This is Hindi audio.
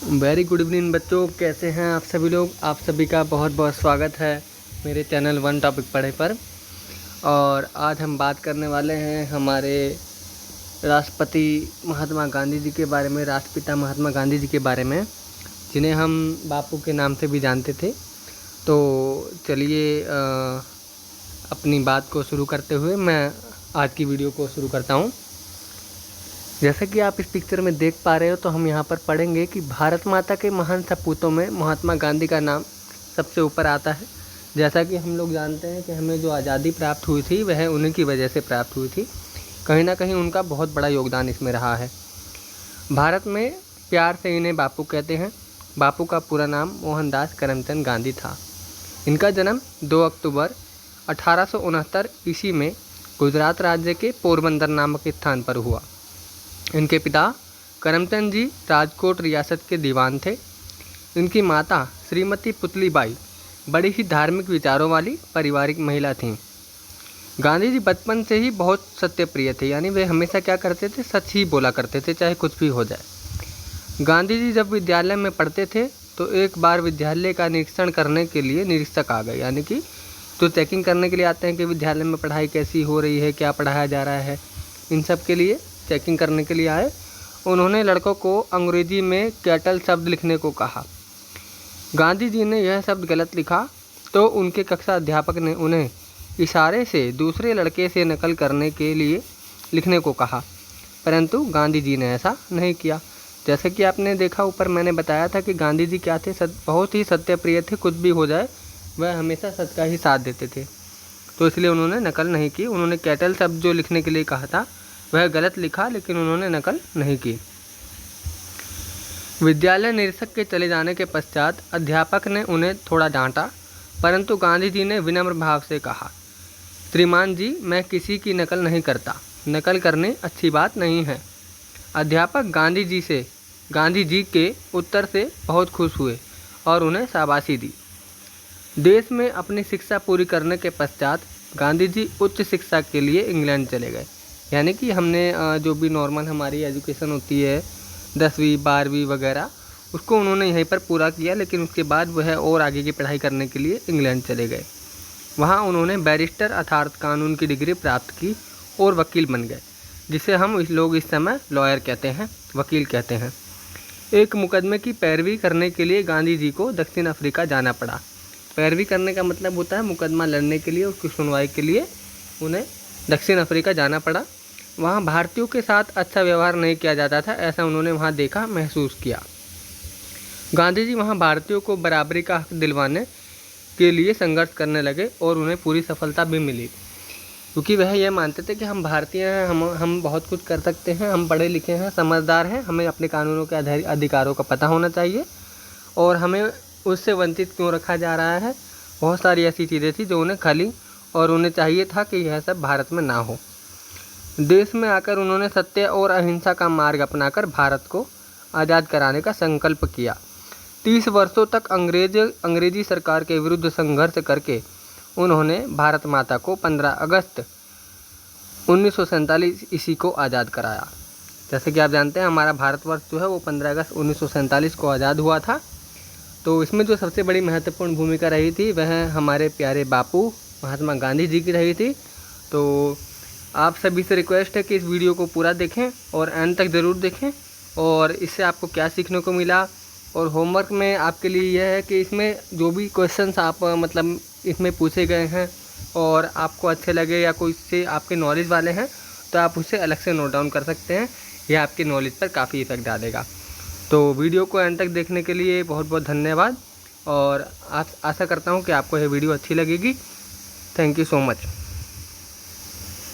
वेरी गुड इवनिंग बच्चों, कैसे हैं आप सभी लोग। आप सभी का बहुत बहुत स्वागत है मेरे चैनल वन टॉपिक पढ़े पर। और आज हम बात करने वाले हैं हमारे राष्ट्रपति महात्मा गांधी जी के बारे में, राष्ट्रपिता महात्मा गांधी जी के बारे में, जिन्हें हम बापू के नाम से भी जानते थे। तो चलिए अपनी बात को शुरू करते हुए मैं आज की वीडियो को शुरू करता हूँ। जैसा कि आप इस पिक्चर में देख पा रहे हो, तो हम यहाँ पर पढ़ेंगे कि भारत माता के महान सपूतों में महात्मा गांधी का नाम सबसे ऊपर आता है। जैसा कि हम लोग जानते हैं कि हमें जो आज़ादी प्राप्त हुई थी वह उन्हीं की वजह से प्राप्त हुई थी। कहीं ना कहीं उनका बहुत बड़ा योगदान इसमें रहा है। भारत में प्यार से इन्हें बापू कहते हैं। बापू का पूरा नाम मोहनदास करमचंद गांधी था। इनका जन्म 2 अक्टूबर 1869 ईस्वी में गुजरात राज्य के पोरबंदर नामक स्थान पर हुआ। इनके पिता करमचंद जी राजकोट रियासत के दीवान थे। इनकी माता श्रीमती पुतलीबाई बड़ी ही धार्मिक विचारों वाली पारिवारिक महिला थीं। गांधी जी बचपन से ही बहुत सत्यप्रिय थे, यानी वे हमेशा क्या करते थे, सच ही बोला करते थे, चाहे कुछ भी हो जाए। गांधी जी जब विद्यालय में पढ़ते थे तो एक बार विद्यालय का निरीक्षण करने के लिए निरीक्षक आ गए, यानी कि जो चेकिंग करने के लिए आते हैं कि विद्यालय में पढ़ाई कैसी हो रही है, क्या पढ़ाया जा रहा है, इन सब के लिए चेकिंग करने के लिए आए। उन्होंने लड़कों को अंग्रेजी में कैटल शब्द लिखने को कहा। गांधी जी ने यह शब्द गलत लिखा तो उनके कक्षा अध्यापक ने उन्हें इशारे से दूसरे लड़के से नकल करने के लिए लिखने को कहा, परंतु गांधी जी ने ऐसा नहीं किया। जैसे कि आपने देखा, ऊपर मैंने बताया था कि गांधी जी क्या थे, बहुत ही सत्यप्रिय थे। कुछ भी हो जाए वह हमेशा सच का ही साथ देते थे, तो इसलिए उन्होंने नकल नहीं की। उन्होंने कैटल शब्द जो लिखने के लिए कहा था वह गलत लिखा, लेकिन उन्होंने नकल नहीं की। विद्यालय निरीक्षक के चले जाने के पश्चात अध्यापक ने उन्हें थोड़ा डांटा, परंतु गांधी जी ने विनम्र भाव से कहा, श्रीमान जी, मैं किसी की नकल नहीं करता, नकल करनी अच्छी बात नहीं है। अध्यापक गांधी जी के उत्तर से बहुत खुश हुए और उन्हें शाबाशी दी। देश में अपनी शिक्षा पूरी करने के पश्चात गांधी जी उच्च शिक्षा के लिए इंग्लैंड चले गए। यानी कि हमने जो भी नॉर्मल हमारी एजुकेशन होती है 10वीं 12वीं वगैरह, उसको उन्होंने यहीं पर पूरा किया, लेकिन उसके बाद वह और आगे की पढ़ाई करने के लिए इंग्लैंड चले गए। वहाँ उन्होंने बैरिस्टर अर्थात कानून की डिग्री प्राप्त की और वकील बन गए, जिसे हम लोग इस समय लॉयर कहते हैं, वकील कहते हैं। एक मुकदमे की पैरवी करने के लिए गांधी जी को दक्षिण अफ्रीका जाना पड़ा। पैरवी करने का मतलब होता है मुकदमा लड़ने के लिए, उसकी सुनवाई के लिए उन्हें दक्षिण अफ्रीका जाना पड़ा। वहाँ भारतीयों के साथ अच्छा व्यवहार नहीं किया जाता था, ऐसा उन्होंने वहाँ देखा, महसूस किया। गांधी जी वहाँ भारतीयों को बराबरी का हक दिलवाने के लिए संघर्ष करने लगे और उन्हें पूरी सफलता भी मिली, क्योंकि वह यह मानते थे कि हम भारतीय हैं, हम बहुत कुछ कर सकते हैं, हम पढ़े लिखे हैं, समझदार हैं, हमें अपने कानूनों के अधिकारों का पता होना चाहिए और हमें उससे वंचित क्यों रखा जा रहा है। बहुत सारी ऐसी चीज़ें थी जो उन्हें खली और उन्हें चाहिए था कि यह सब भारत में ना हो। देश में आकर उन्होंने सत्य और अहिंसा का मार्ग अपनाकर भारत को आज़ाद कराने का संकल्प किया। 30 वर्षों तक अंग्रेजी सरकार के विरुद्ध संघर्ष करके उन्होंने भारत माता को 15 अगस्त 1947 ईस्वी को आज़ाद कराया। जैसे कि आप जानते हैं, हमारा भारतवर्ष जो है वो 15 अगस्त 1947 को आज़ाद हुआ था। तो इसमें जो सबसे बड़ी महत्वपूर्ण भूमिका रही थी वह हमारे प्यारे बापू महात्मा गांधी जी की रही थी। तो आप सभी से रिक्वेस्ट है कि इस वीडियो को पूरा देखें और एंड तक ज़रूर देखें, और इससे आपको क्या सीखने को मिला। और होमवर्क में आपके लिए यह है कि इसमें जो भी क्वेश्चंस आप मतलब इसमें पूछे गए हैं और आपको अच्छे लगे या कोई इससे आपके नॉलेज वाले हैं, तो आप उसे अलग से नोट डाउन कर सकते हैं। यह आपके नॉलेज पर काफ़ी इफेक्ट डालेगा। तो वीडियो को एंड तक देखने के लिए बहुत बहुत धन्यवाद, और आशा करता हूँ कि आपको यह वीडियो अच्छी लगेगी। Thank you so much.